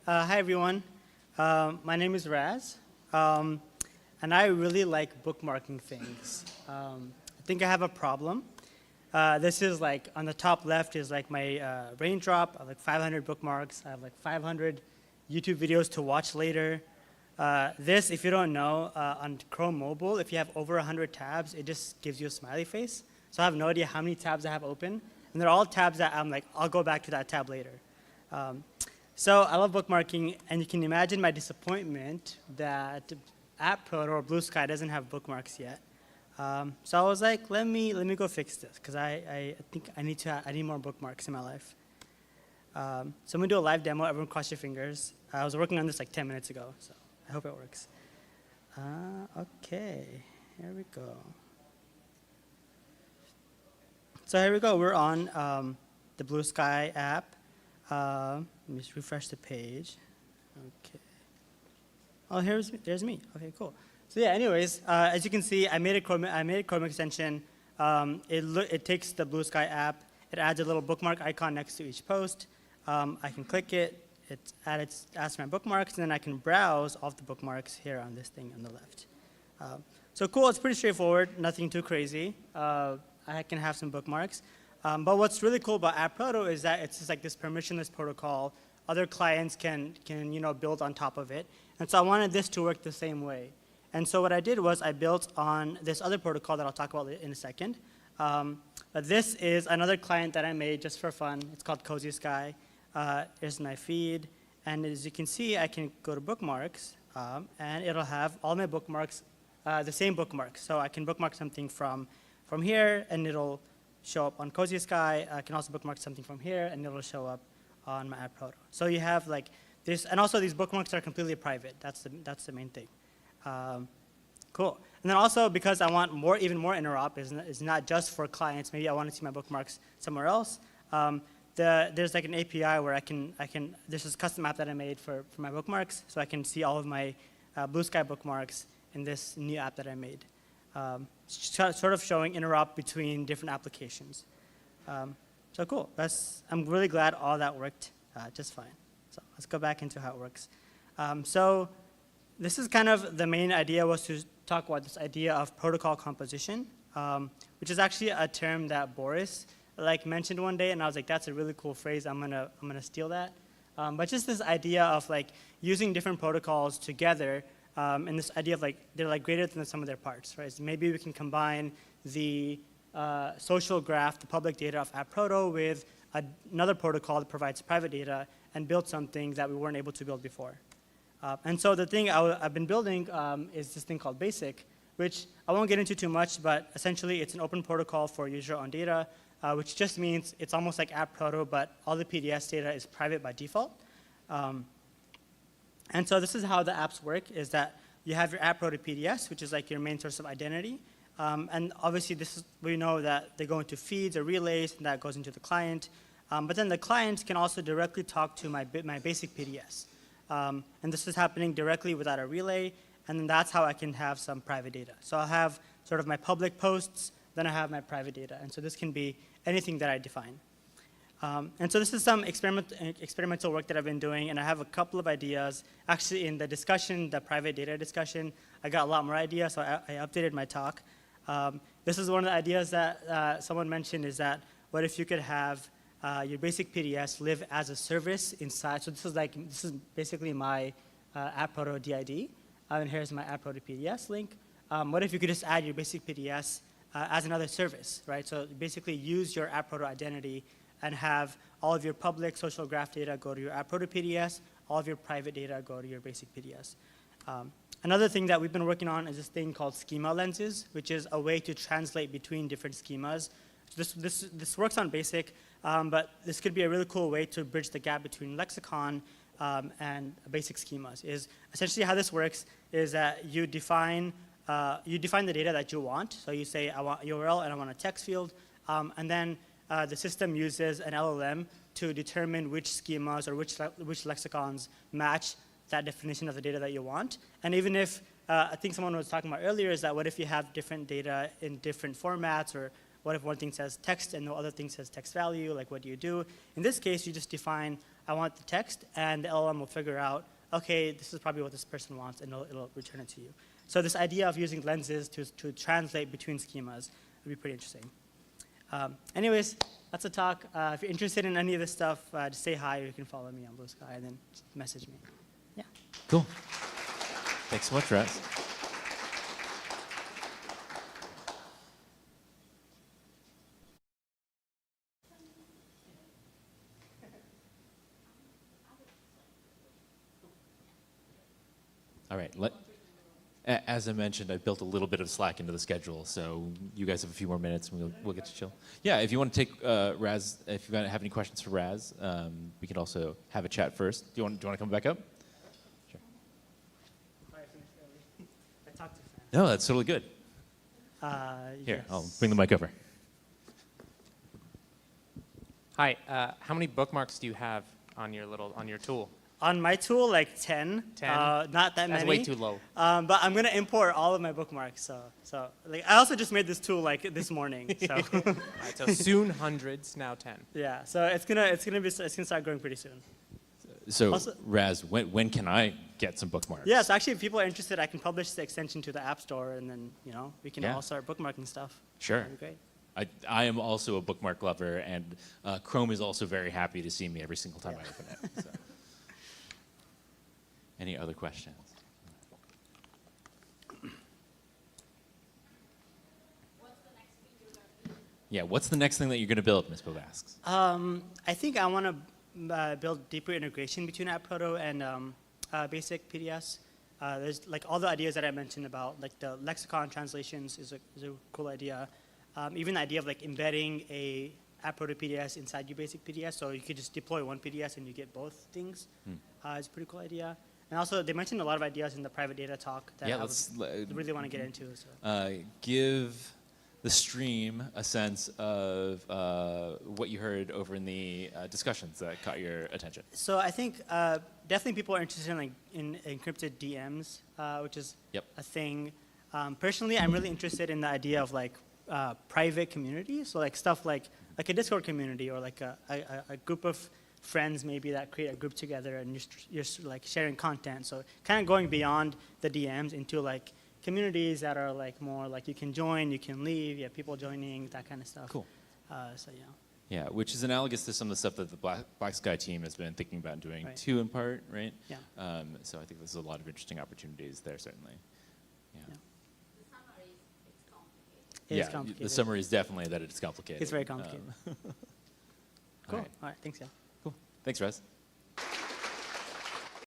Hi, everyone. My name is Raz, and I really like bookmarking things. I think I have a problem. This is like, on the top left is like my raindrop. I have like 500 bookmarks. I have like 500 YouTube videos to watch later. This, if you don't know, on Chrome Mobile, if you have over 100 tabs, it just gives you a smiley face. So I have no idea how many tabs I have open. And they're all tabs that I'm like, I'll go back to that tab later. So I love bookmarking, and you can imagine my disappointment that atproto or Blue Sky doesn't have bookmarks yet. So I was like, let me go fix this, because I think I need more bookmarks in my life. So I'm gonna do a live demo. Everyone cross your fingers. I was working on this like 10 minutes ago, so I hope it works. Okay, here we go. So here we go. We're on the Blue Sky app. Let me just refresh the page. Okay. Oh, there's me. Okay, cool. So yeah, anyways, as you can see, I made a Chrome extension. It takes the Blue Sky app. It adds a little bookmark icon next to each post. I can click it. It adds my bookmarks, and then I can browse all the bookmarks here on this thing on the left. So cool. It's pretty straightforward. Nothing too crazy. I can have some bookmarks. But what's really cool about atproto is that it's just like this permissionless protocol. Other clients can build on top of it. And so I wanted this to work the same way. And so what I did was I built on this other protocol that I'll talk about in a second. But this is another client that I made just for fun. It's called Cozy Sky. Here's my feed. And as you can see, I can go to bookmarks, and it'll have all my bookmarks, the same bookmarks. So I can bookmark something from here, and it'll show up on Cozy Sky. I can also bookmark something from here, and it'll show up on my atproto. So you have like this, and also these bookmarks are completely private. That's the main thing. Cool. And then also, because I want even more interop, is not just for clients. Maybe I want to see my bookmarks somewhere else. There's like an API where there's this custom app that I made for my bookmarks, so I can see all of my Blue Sky bookmarks in this new app that I made. Sort of showing interop between different applications. So cool. I'm really glad all that worked just fine. So let's go back into how it works. So this is kind of the main idea, was to talk about this idea of protocol composition, which is actually a term that Boris mentioned one day, and I was like, that's a really cool phrase. I'm gonna steal that. But just this idea of using different protocols together. And this idea of they're greater than the sum of their parts, right? So maybe we can combine the social graph, the public data of atproto, with another protocol that provides private data, and build something that we weren't able to build before. And so the thing I've been building is this thing called BASIC, which I won't get into too much, but essentially it's an open protocol for user-owned data, which just means it's almost like atproto, but all the PDS data is private by default. And so this is how the apps work, is that you have your atproto PDS, which is like your main source of identity. And obviously, we know that they go into feeds or relays, and that goes into the client. But then the client can also directly talk to my basic PDS. And this is happening directly without a relay. And then that's how I can have some private data. So I'll have sort of my public posts, then I have my private data. And so this can be anything that I define. And so this is some experimental work that I've been doing, and I have a couple of ideas. Actually, in the discussion, the private data discussion, I got a lot more ideas, so I updated my talk. This is one of the ideas that someone mentioned, is that what if you could have your basic PDS live as a service inside? So this is basically my atproto DID, and here's my atproto PDS link. What if you could just add your basic PDS as another service, right? So basically use your atproto identity and have all of your public social graph data go to your atproto PDS, all of your private data go to your basic PDS. Another thing that we've been working on is this thing called schema lenses, which is a way to translate between different schemas. So this works on BASIC, but this could be a really cool way to bridge the gap between lexicon and basic schemas. Is essentially how this works is that you define the data that you want. So you say, I want URL and I want a text field, and then the system uses an LLM to determine which schemas or which lexicons match that definition of the data that you want. And even if, I think someone was talking about earlier, is that what if you have different data in different formats, or what if one thing says text and the other thing says text value, like what do you do? In this case, you just define I want the text, and the LLM will figure out, okay, this is probably what this person wants, and it'll return it to you. So this idea of using lenses to translate between schemas would be pretty interesting. Anyways, that's a talk. If you're interested in any of this stuff, just say hi, or you can follow me on Blue Sky, and then message me. Yeah. Cool. Thanks so much, Raz. All right. As I mentioned, I built a little bit of slack into the schedule, so you guys have a few more minutes, and we'll get to chill. Yeah, if you want to take Raz, if you have any questions for Raz, we can also have a chat first. Do you want to come back up? Sure. I talked too fast. No, that's totally good. Here, Yes. I'll bring the mic over. Hi. How many bookmarks do you have on your tool? On my tool, like 10. 10? Not that That's many. way too low. But I'm gonna import all of my bookmarks. So like I also just made this tool like this morning. So All right, so soon hundreds, now 10. yeah. So it's gonna start growing pretty soon. So, Also- Raz, when can I get some bookmarks? Yeah. So actually, if people are interested, I can publish the extension to the App Store, and then we can Yeah. all start bookmarking stuff. Sure. That'd be great. I am also a bookmark lover, and Chrome is also very happy to see me every single time I open it. So. Any other questions? Yeah, what's the next thing that you're going to build, Ms. Bove asks? I think I want to build deeper integration between atproto and basic PDS. There's like all the ideas that I mentioned about like the lexicon translations is a cool idea. Even the idea of like embedding a atproto PDS inside your basic PDS, so you could just deploy one PDS and you get both things. Is a pretty cool idea. And also, they mentioned a lot of ideas in the private data talk that I would really want to get into. So. Give the stream a sense of what you heard over in the discussions that caught your attention. So I think definitely people are interested in like in encrypted DMs, which is a thing. Personally, I'm really interested in the idea of like private communities, so like stuff like a Discord community or like a group of friends maybe that create a group together and you're like sharing content. So kind of going beyond the DMs into like communities that are like more like you can join, you can leave, you have people joining, that kind of stuff. Cool. So yeah. Yeah, which is analogous to some of the stuff that the Black Sky team has been thinking about doing Right. too, in part, right? Yeah. So I think there's a lot of interesting opportunities there, certainly. Yeah. Yeah. The summary is it's complicated. It is complicated. The summary is definitely that it's complicated. It's very complicated. All Cool. right. All right. Thanks, yeah. Cool. Thanks, Russ.